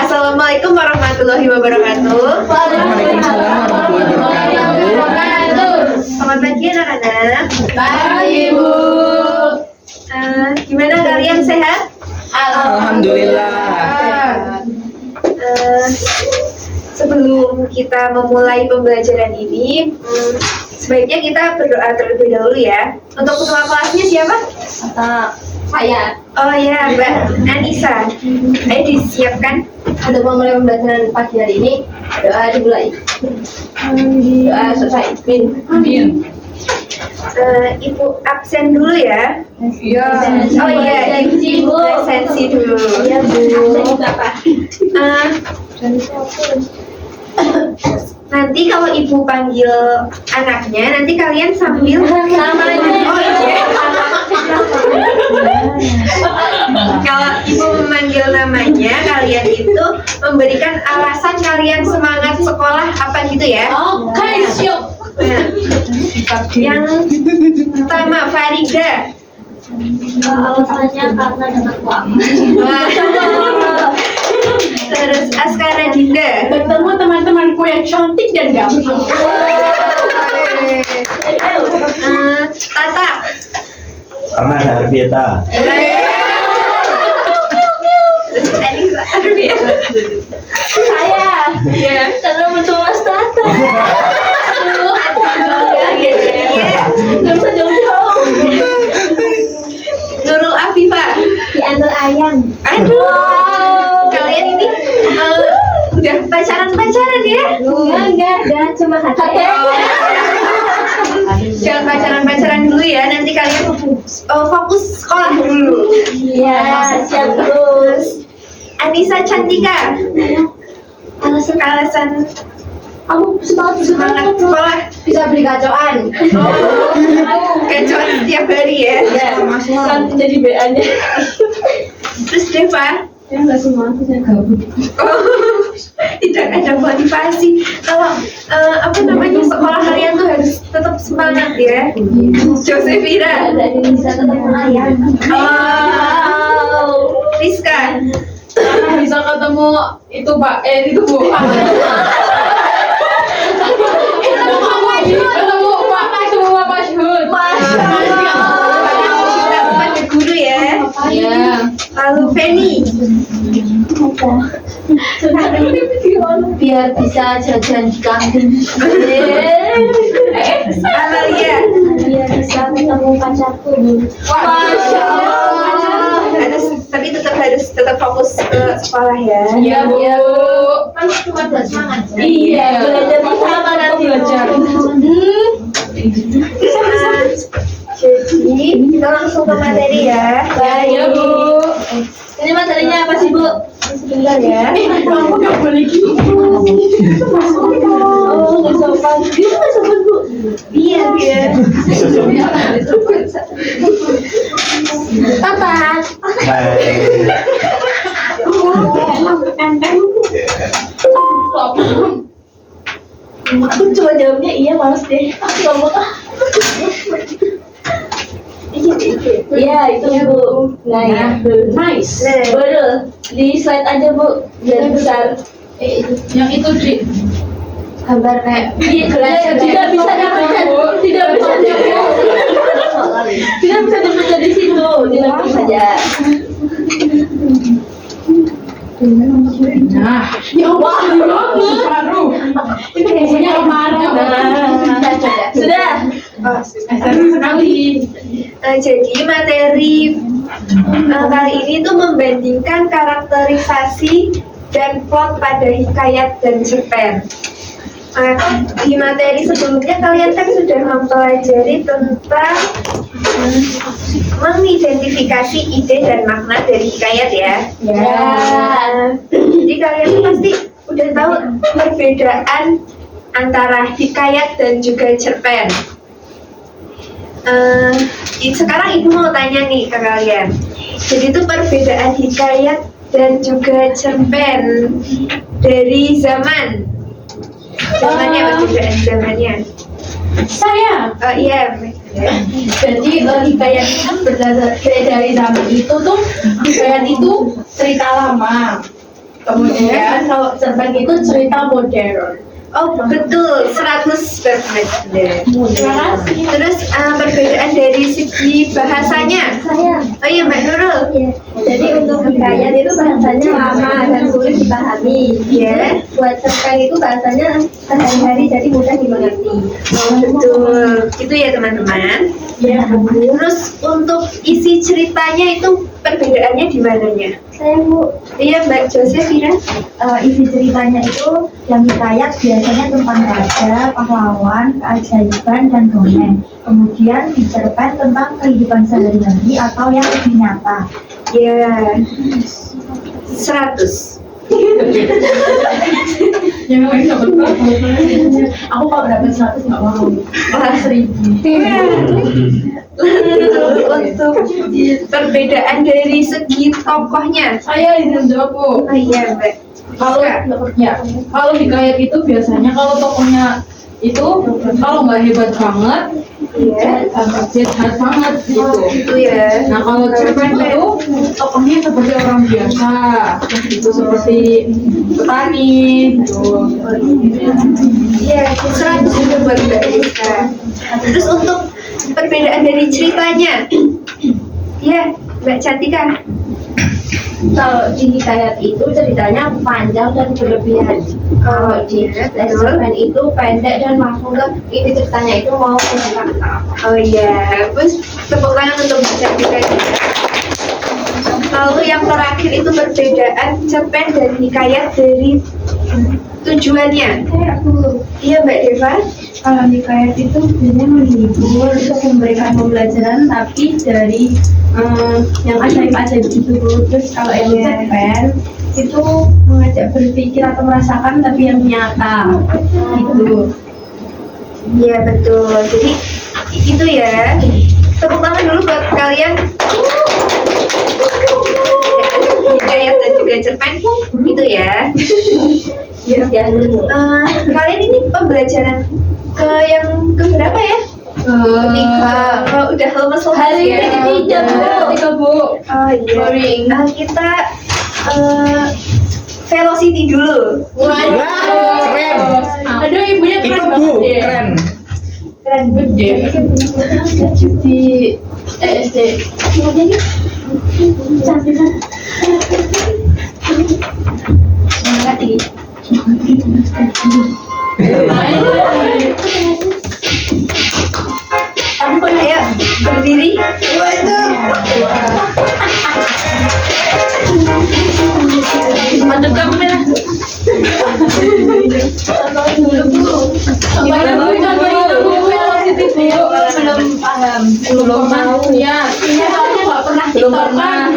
Assalamualaikum warahmatullahi wabarakatuh. Waalaikumsalam warahmatullahi wabarakatuh. Selamat pagi anak-anak. Pagi, Bu. Gimana kalian sehat? Alhamdulillah. Sebelum kita memulai pembelajaran ini, sebaiknya kita berdoa terlebih dahulu ya. Untuk ketua kelasnya siapa? Saya. Oh ya, Mbak Anissa. Ayo disiapkan. Untuk memulai pembelajaran pagi hari ini, doa dimulai. Doa selesai. Amin. Ibu absen dulu ya. Iya. Oh iya, Sensi, Bu. sensi dulu. Iya, Bu. Absen apa? Nanti kalau ibu panggil anaknya, nanti kalian sambil Namanya. Oh iya. Kalau ibu memanggil namanya, kalian itu memberikan alasan kalian semangat sekolah apa gitu ya. Oke, siap. Nah, yang pertama Farida. Alasannya karena dengan uang. Wah. Terus Askara Dinda. Bertemu teman-temanku yang cantik dan ganteng. Tata. Karena ada Arbieta. Saya. Iya. Karena betul Mas Tata. Gak bisa jauh-jauh. Nurul Afifah. Diantar ayam. Aduh, kalian ini udah pacaran ya? Enggak, cuma hati. Jangan pacaran dulu ya, nanti kalian fokus sekolah dulu. Iya, siap terus. Anissa Cantika. Alasan Kamu semangat sekolah. bisa beli kacauan. Kecuali setiap hari ya. Kan jadi BA-nya. Terus Deva. Ya nggak semua, saya gabut. Tidak ada motivasi. Kalau sekolah kalian tuh harus tetap semangat ya. Josephina. Ada Indonesia tetap melayani. Oh, Rizka. Bisa ketemu itu Pak, itu Bu. Ketemu Pak semua Pak Syuhud. Masya Allah. Kita guru ya. Iya. Lalu Feni. Biar bisa jajan di kantin. Amalia. Biar bisa ketemu pacarku. Masya Allah. Tapi tetap fokus ke sekolah ya. Iya Bu. Kan cuma buat semangat. Iya. Belajar bersama nanti. Belajar. Jadi kita langsung ke materi ya. Iya Bu. Ini materinya apa sih, Bu? Sebentar ya. Kamu nggak boleh gitu. Oh, nggak sopan. Dia nggak sopan, Bu. Iya. Apa? Baik. Aku cuma jawabnya iya, males deh. Aku nggak mau. Iya, itu Bu. Nah, ya. Nice. Betul. Di slide aja, Bu. Biar besar. Yang itu di Gambar kayak tidak bisa dibaca. Tidak bisa dibaca. Tidak bisa dibaca di situ. Dilakukan saja. Nah, ya Allah, baru. Itu biasanya kemarin. Sudah. Seru sekali. Jadi materi kali ini tuh membandingkan karakterisasi dan plot pada hikayat dan cerpen. Di materi sebelumnya kalian kan sudah mempelajari tentang mengidentifikasi ide dan makna dari hikayat ya. Jadi kalian tuh pasti udah tahu perbedaan antara hikayat dan juga cerpen. Sekarang ibu mau tanya nih ke kalian. Jadi itu perbedaan hikayat dan juga cerpen dari zamannya, perbedaan zamannya. Saya. Iya. Jadi hikayat itu kan dari zaman itu tuh hikayat itu cerita lama. Kemudian kalau cerpen itu cerita modern. Oh betul, 100 benar. Terus perbedaan dari segi bahasanya. Oh iya Mbak Nurul. Jadi untuk hikayat itu bahasanya lama dan sulit dipahami. Ya. Buat cerpen itu bahasanya sehari-hari jadi mudah dimengerti. Oh betul, itu ya teman-teman. Ya. Terus untuk isi ceritanya itu perbedaannya di mananya? Saya Bu, Iya Mbak Josephina. isi ceritanya itu yang hikayat biasanya tentang raja, pahlawan, keajaiban dan dongeng. Kemudian di cerpen tentang kehidupan sehari-hari atau yang lebih nyata. Ya, 100. Yang lain dapat berapa? Aku kalau dapat 100 nggak mau. Wah, 1000. Untuk perbedaan dari segi tokohnya. Saya ingin jawab Bu. Oh iya Mbak. Kalau kalau hikayat itu biasanya kalau tokohnya itu kalau nggak hebat banget, Iya. jahat banget gitu. Itu ya. Nah kalau cerpen itu tokohnya seperti orang biasa, itu seperti petani, gitu. Iya, 100 itu buat Mbak Rizka. Terus untuk perbedaan dari ceritanya. Iya, Mbak Cantika. Kalau di hikayat itu ceritanya panjang dan berlebihan. Kalau di cerpen itu pendek dan langsung ke inti ceritanya itu mau ke kata. Oh iya, terus tepuk tangan untuk Mbak Cantika. Lalu yang terakhir itu perbedaan cerpen dan hikayat dari tujuannya. Iya Mbak Deva. Kalau hikayat itu biasanya menghibur untuk memberikan pembelajaran tapi dari yang ajaib-ajaib gitu. Terus kalau yang cerpen itu mengajak berpikir atau merasakan tapi yang nyata gitu. Iya betul. Jadi itu ya. Tepuk tangan dulu buat kalian. Hikayat dan juga cerpen itu ya. Kalian ini pembelajaran ke yang keberapa ya? Ketiga. Oh, udah lemes Hari ya. ketiga, Bu. Oh iya. Kita velocity dulu. Keren. Aduh ibunya Itu keren Bu, banget deh. keren. Keren. Gede. Di SD. Ayo berdiri. Mantap kamera. Gimana Bu? Contohin dulu Bu yang positif Bu. Belum paham. Belum mau ya. Iya soalnya nggak pernah Belum TikTok pernah. kan.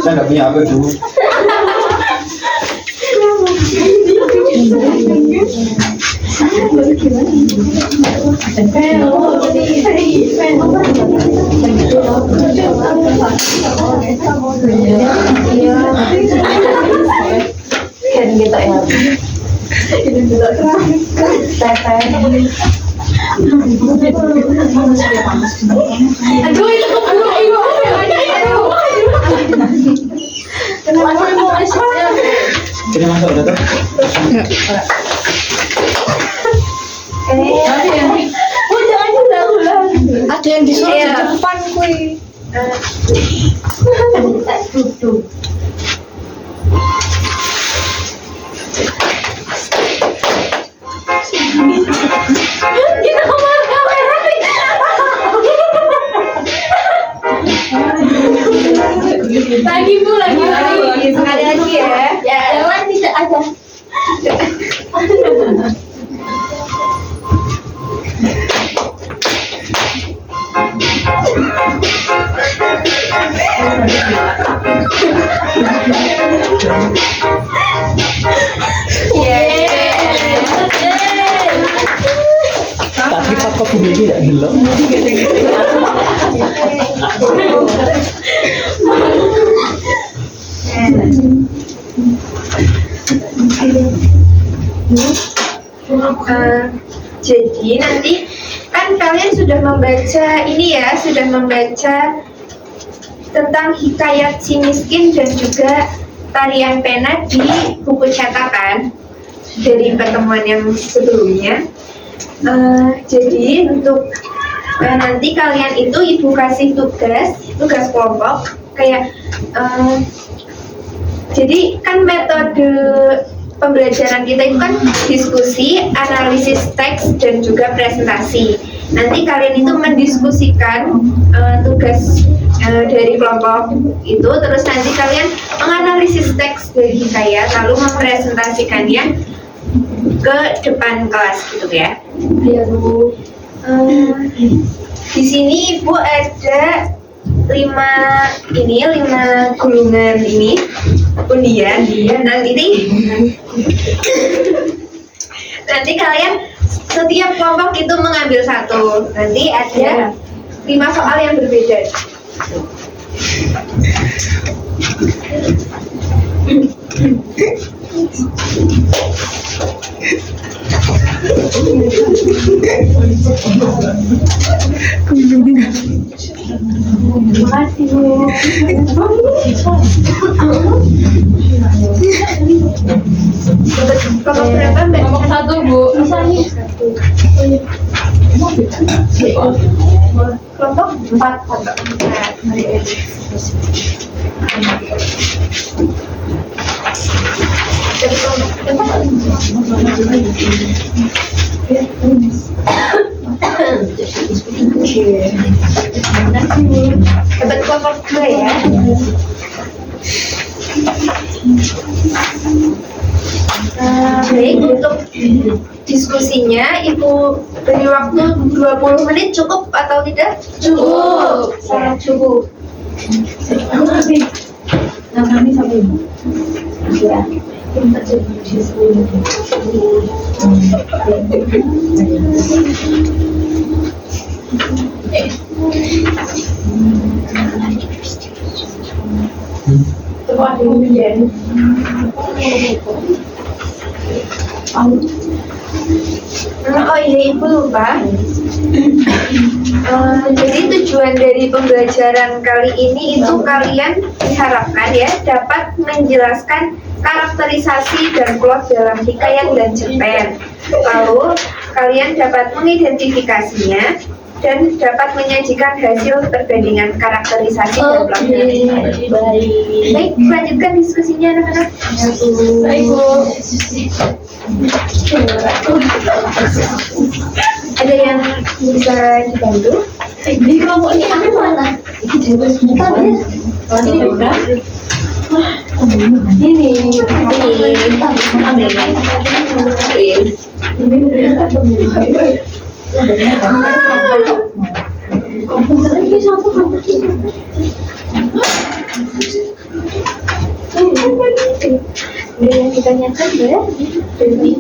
Saya nggak punya apa Bu. Aduh itu keburu ibu. Kenapa mau asyiknya? Ini masuk udah tuh. Tapi ya. Oh jangan udah. Ada yang disuruh di depan kui. Duduk. Kita kemana kamera? Lagi Bu, lagi. Sekali lagi ya. Ya, jangan tidak ada. Tapi kok begini ya belum. Jadi nanti kan kalian sudah membaca ini ya, sudah membaca tentang hikayat si miskin dan juga tarian pena di buku cetakan dari pertemuan yang sebelumnya. Jadi untuk nanti kalian itu ibu kasih tugas kelompok kayak jadi kan metode pembelajaran kita itu kan diskusi, analisis teks, dan juga presentasi. Nanti kalian itu mendiskusikan tugas dari kelompok itu, terus nanti kalian menganalisis teks dari saya, lalu mempresentasikannya ke depan kelas gitu ya. Di sini ibu ada 5 gulungan ini undian. Nanti kalian setiap kelompok itu mengambil satu. Nanti ada 5 soal yang berbeda. Terima kasih Bu. Kelompok berapa Mbak? Kelompok 1 Bu. Kelompok 4. Dapat kelompok 2 ya. Baik, untuk diskusinya Ibu beri waktu 20 menit cukup atau tidak? Cukup. Sangat cukup. Oh iya, Ibu lupa. Jadi tujuan dari pembelajaran kali ini itu kalian diharapkan ya dapat menjelaskan karakterisasi dan plot dalam hikayat dan cerpen. Lalu kalian dapat mengidentifikasinya dan dapat menyajikan hasil perbandingan karakterisasi dan plotnya. Baik, lanjutkan diskusinya anak-anak. Baik Bu. Ada yang bisa dibantu? Di kelompok ini aku mana? Ini yang kita nyatakan ya. Baik,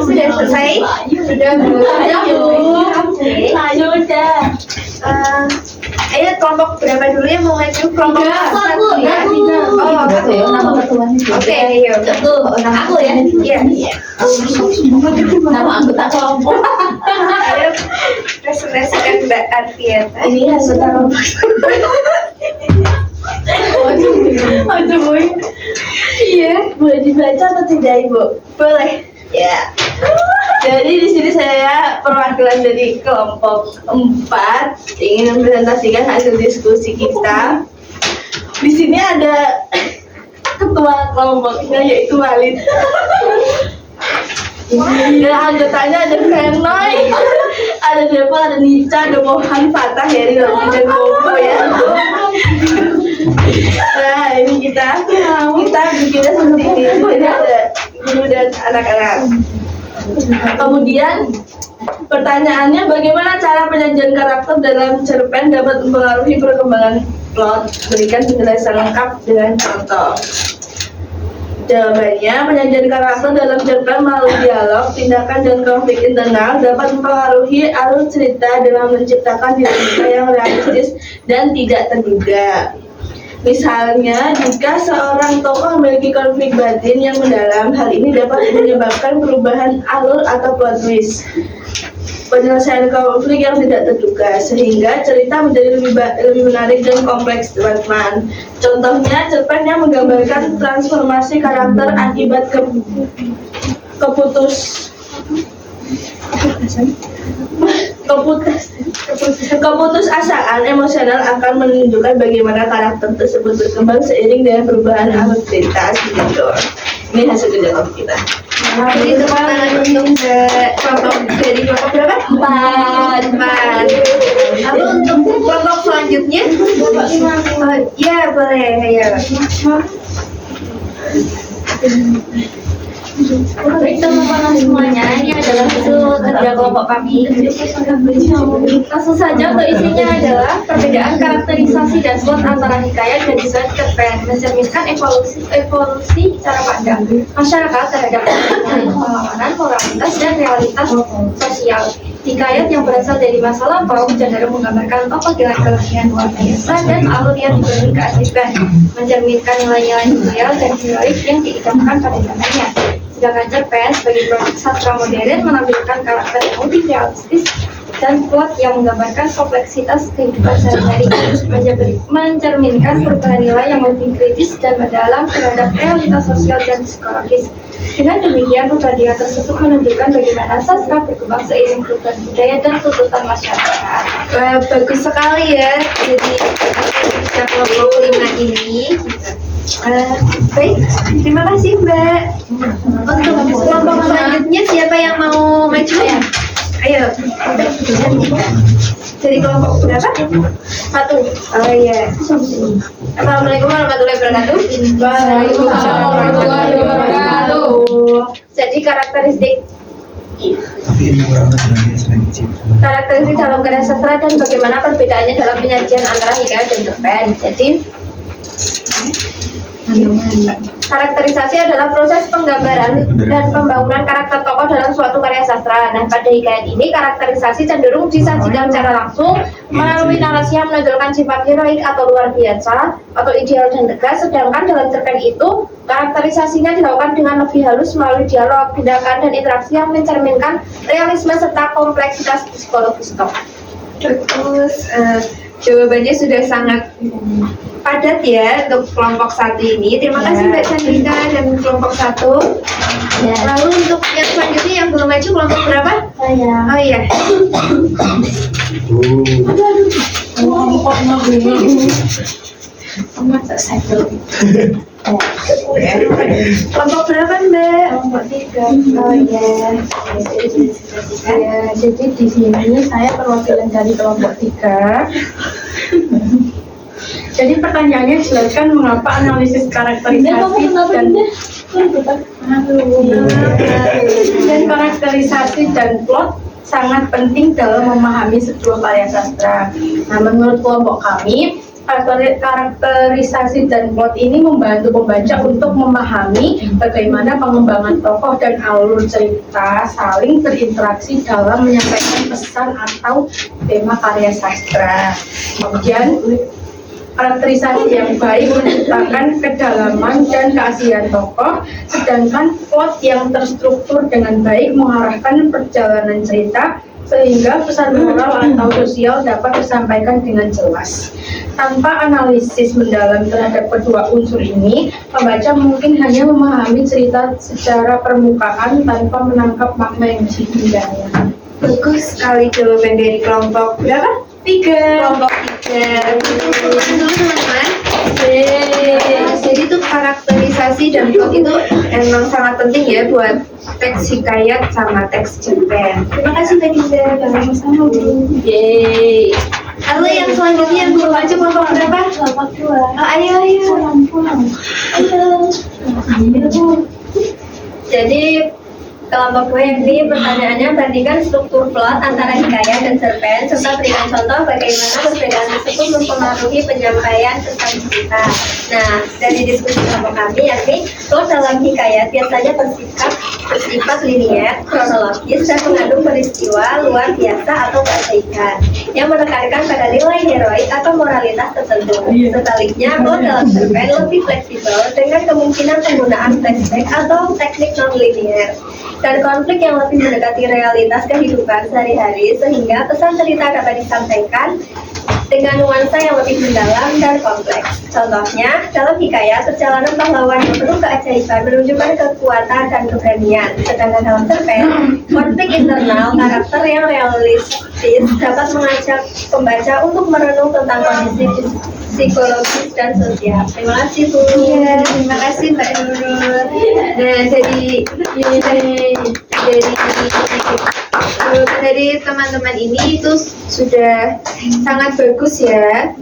sudah selesai? Sudah ayo kelompok berapa dulu yang mau maju? Kelompok satu ya? Oh, oke, ayo. Aku ya? Iya. Nama anggota kelompok. Ayo presentasikan Mbak Arfieta. Ini anggota kelompok. Aduh, boy. Iya, boleh dibaca atau tidak, Ibu? Boleh. Ya. Jadi di sini saya perwakilan dari kelompok 4 ingin mempresentasikan hasil diskusi kita. Di sini ada ketua kelompoknya yaitu Walid. Dan anggotanya ada Fenoy, ada Depa, ada Nica, ada Mohan, Fatah, Heri, dan Bobo ya. Nah, ini kita bikinnya seperti ini. Jadi ada guru dan anak-anak. Kemudian pertanyaannya, bagaimana cara penyajian karakter dalam cerpen dapat mempengaruhi perkembangan plot? Berikan penjelasan lengkap dengan contoh. Jawabannya, penyajian karakter dalam cerpen melalui dialog, tindakan, dan konflik internal dapat mempengaruhi alur cerita dengan menciptakan dinamika yang realistis dan tidak terduga. Misalnya, jika seorang tokoh memiliki konflik batin yang mendalam, hal ini dapat menyebabkan perubahan alur atau plot twist. Penyelesaian konflik yang tidak terduga, sehingga cerita menjadi lebih menarik dan kompleks, teman-teman. Contohnya, cerpen yang menggambarkan transformasi karakter akibat keputusasaan emosional akan menunjukkan bagaimana karakter tersebut berkembang seiring dengan perubahan alur cerita. Ini hasil kerja kita. Jadi tepuk tangan untuk kelompok dari kelompok berapa? 4. Lalu untuk kelompok selanjutnya? Ya boleh, ayo. Baik teman-teman semuanya, ini adalah hasil kerja kelompok kami. Langsung saja untuk isinya adalah perbedaan karakterisasi dan plot antara hikayat dan desain cerpen, mencerminkan evolusi cara pandang masyarakat terhadap pengalaman, moralitas, dan realitas sosial. Hikayat yang berasal dari masa lampau cenderung menggambarkan tokoh dengan kelahiran luar biasa dan alur yang dipenuhi keajaiban, mencerminkan nilai-nilai sosial dan heroik yang diidamkan pada zamannya. Sedangkan cerpen sebagai produk sastra modern menampilkan karakter yang lebih realistis dan plot yang menggambarkan kompleksitas kehidupan sehari-hari, mencerminkan perubahan nilai yang lebih kritis dan mendalam terhadap realitas sosial dan psikologis. Dengan demikian, perbandingan tersebut menunjukkan bagaimana sastra berkembang seiring perubahan budaya dan tuntutan masyarakat. Wah, bagus sekali ya. Jadi bisa kelompok 5 ini. Baik, terima kasih Mbak. Untuk kelompok selanjutnya siapa yang mau maju? Ayo. Dari kelompok berapa? 1. Oh iya. Assalamualaikum warahmatullahi wabarakatuh. Waalaikumsalam warahmatullahi wabarakatuh. Jadi karakteristik dalam karya sastra dan bagaimana perbedaannya dalam penyajian antara hikayat dan cerpen. Jadi karakterisasi adalah proses penggambaran dan pembangunan karakter tokoh dalam suatu karya sastra. Nah, pada hikayat ini karakterisasi cenderung disajikan secara langsung melalui narasi yang menonjolkan sifat heroik atau luar biasa atau ideal dan tegas. Sedangkan dalam cerpen itu karakterisasinya dilakukan dengan lebih halus melalui dialog, tindakan, dan interaksi yang mencerminkan realisme serta kompleksitas psikologis tokoh. Terus jawabannya sudah sangat padat ya untuk kelompok 1 ini. Terima kasih Mbak Chandrika dan kelompok 1. Lalu untuk yang selanjutnya yang belum maju kelompok berapa? Saya. Oh iya. Kelompok berapa Mbak? Kelompok 3. Oh iya. Ya, jadi di sini saya perwakilan dari kelompok 3. Jadi pertanyaannya jelaskan mengapa analisis karakterisasi dan karakterisasi dan plot sangat penting dalam memahami sebuah karya sastra. Nah, menurut kelompok kami, karakterisasi dan plot ini membantu pembaca untuk memahami bagaimana pengembangan tokoh dan alur cerita saling berinteraksi dalam menyampaikan pesan atau tema karya sastra. Kemudian karakterisasi yang baik menciptakan kedalaman dan keaslian tokoh, sedangkan plot yang terstruktur dengan baik mengarahkan perjalanan cerita sehingga pesan moral atau sosial dapat disampaikan dengan jelas. Tanpa analisis mendalam terhadap kedua unsur ini, pembaca mungkin hanya memahami cerita secara permukaan tanpa menangkap makna yang sesungguhnya. Bagus sekali jawaban dari kelompok berapa? 3. Kelompok 3. Dulu teman-teman. Jadi itu karakterisasi dan plot itu emang sangat penting ya buat teks hikayat sama teks cerpen. Terima kasih Mbak Dinda. Sama-sama Bu. Yeay. Lalu yang selanjutnya yang belum aja kelompok berapa? Kelompok 2. Oh, ayo. Jadi kelompok gue ini pertanyaannya bandingkan struktur plot antara hikayat dan cerpen serta berikan contoh bagaimana perbedaan tersebut mempengaruhi penyampaian pesan cerita. Nah, dari diskusi kelompok kami yakni plot dalam hikayat biasanya bersifat linier, kronologis dan mengandung peristiwa luar biasa atau keajaiban yang menekankan pada nilai heroik atau moralitas tertentu. Sebaliknya, plot dalam cerpen lebih fleksibel dengan kemungkinan penggunaan flashback atau teknik non-linier dan konflik yang lebih mendekati realitas kehidupan sehari-hari sehingga pesan cerita dapat disampaikan dengan nuansa yang lebih mendalam dan kompleks. Contohnya, dalam hikayat, perjalanan pahlawan yang penuh keajaiban menunjukkan kekuatan dan keberanian. Sedangkan dalam cerpen, konflik internal karakter yang realistis dapat mengajak pembaca untuk merenung tentang kondisi psikologis dan sosial. Terima kasih, Bu. Iya, terima kasih Mbak Nurul. Nah, dari teman-teman ini itu sudah sangat bagus ya.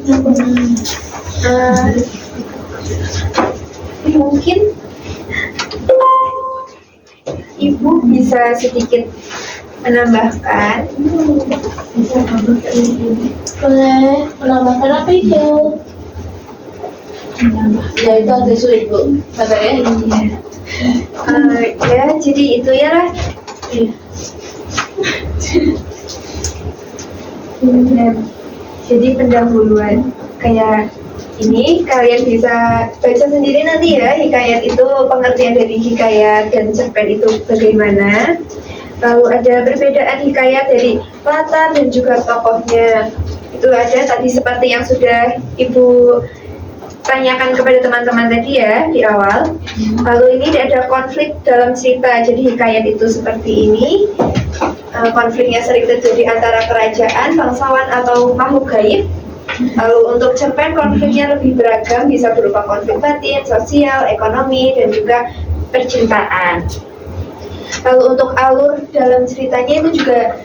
Mungkin Ibu bisa sedikit menambahkan. Boleh menambahkan apa itu? Ya itu agak sulit Bu, sabar ya. Ya, jadi itu ya lah. Jadi pendahuluan kayak ini kalian bisa baca sendiri nanti ya hikayat itu, pengertian dari hikayat dan cerpen itu bagaimana. Lalu ada perbedaan hikayat dari latar dan juga tokohnya. Itu ada tadi seperti yang sudah Ibu tanyakan kepada teman-teman tadi ya di awal. Lalu ini ada konflik dalam cerita. Jadi hikayat itu seperti ini. Konfliknya sering terjadi antara kerajaan, bangsawan atau makhluk gaib. Lalu untuk cerpen konfliknya lebih beragam, bisa berupa konflik batin, sosial, ekonomi, dan juga percintaan. Lalu untuk alur dalam ceritanya itu juga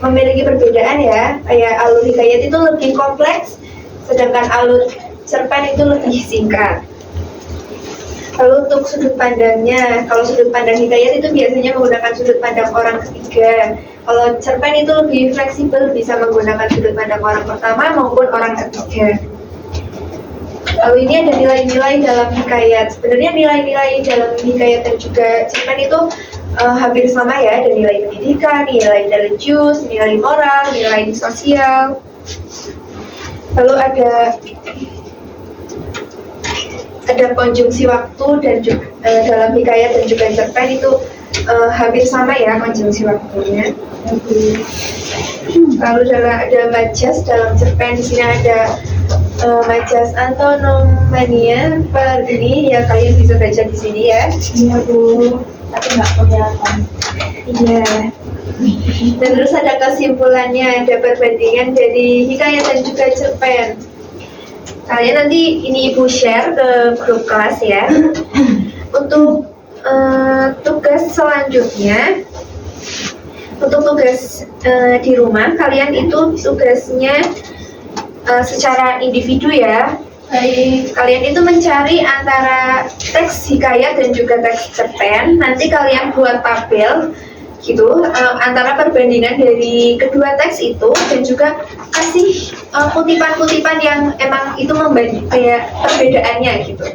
memiliki perbedaan ya. Kayak alur hikayat itu lebih kompleks, sedangkan alur cerpen itu lebih singkat. Lalu untuk sudut pandangnya, kalau sudut pandang hikayat itu biasanya menggunakan sudut pandang orang ketiga. Kalau cerpen itu lebih fleksibel, bisa menggunakan sudut pandang orang pertama maupun orang ketiga. Lalu ini ada nilai-nilai dalam hikayat. Sebenarnya nilai-nilai dalam hikayat dan juga cerpen itu hampir sama ya. Ada nilai pendidikan, nilai religius, nilai moral, nilai sosial. Lalu ada konjungsi waktu dan juga dalam hikayat dan juga cerpen itu hampir sama ya konjungsi waktunya. Lalu ada majas dalam cerpen, di sini ada majas antonomania per ini ya, kalian bisa baca di sini ya. Iya Bu, tapi nggak kelihatan. Iya. Dan terus ada kesimpulannya, ada perbandingan dari hikayat dan juga cerpen. Kalian nanti ini Ibu share ke grup kelas ya. Untuk tugas selanjutnya, untuk tugas di rumah, kalian itu tugasnya secara individu ya. Kalian itu mencari antara teks hikayat dan juga teks cerpen. Nanti kalian buat tabel gitu antara perbandingan dari kedua teks itu, dan juga kasih kutipan-kutipan yang emang itu membanding kayak perbedaannya gitu.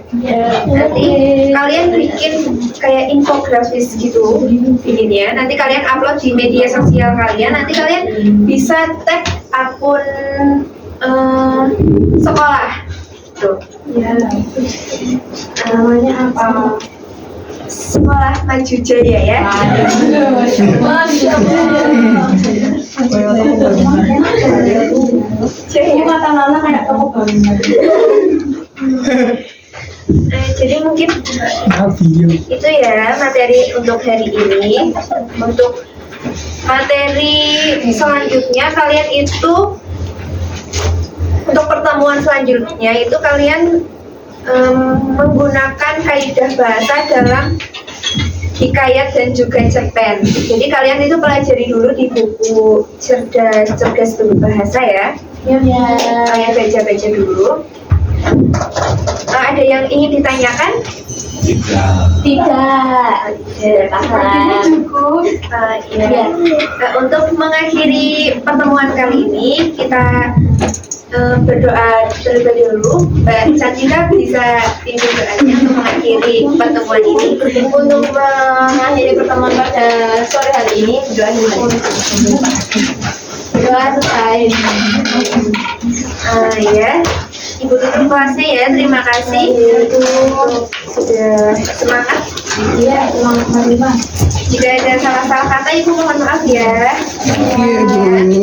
Nanti kalian bikin kayak infografis gitu bikinnya. Nanti kalian upload di media sosial kalian. Nanti kalian bisa tag akun sekolah tuh. Ya. Namanya apa? Sekolah Maju Jaya ya. Ini mata Lala kayak toko banget. Jadi mungkin itu ya materi untuk hari ini. Untuk materi selanjutnya kalian itu, untuk pertemuan selanjutnya itu kalian menggunakan kaidah bahasa dalam hikayat dan juga cerpen. Jadi kalian itu pelajari dulu di buku cerdas berbahasa ya. Kalian baca-baca dulu. Ada yang ingin ditanyakan? Tidak. Sepertinya cukup. Ya. Untuk mengakhiri pertemuan kali ini, kita berdoa terlebih dahulu. Mbak Cantika bisa pimpin doanya untuk mengakhiri pertemuan ini. Untuk mengakhiri pertemuan pada sore hari ini, doa selesai. Ya, Ibu tutup kelasnya ya. Terima kasih untuk sudah semangat. Iya, semangat Mbak. Jika ada salah-salah kata, Ibu mohon maaf ya.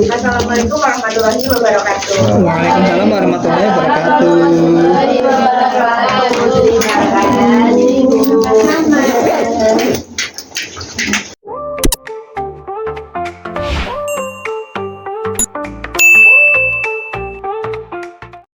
Assalamualaikum warahmatullahi wabarakatuh. Waalaikumsalam warahmatullahi wabarakatuh. Waalaikumsalam.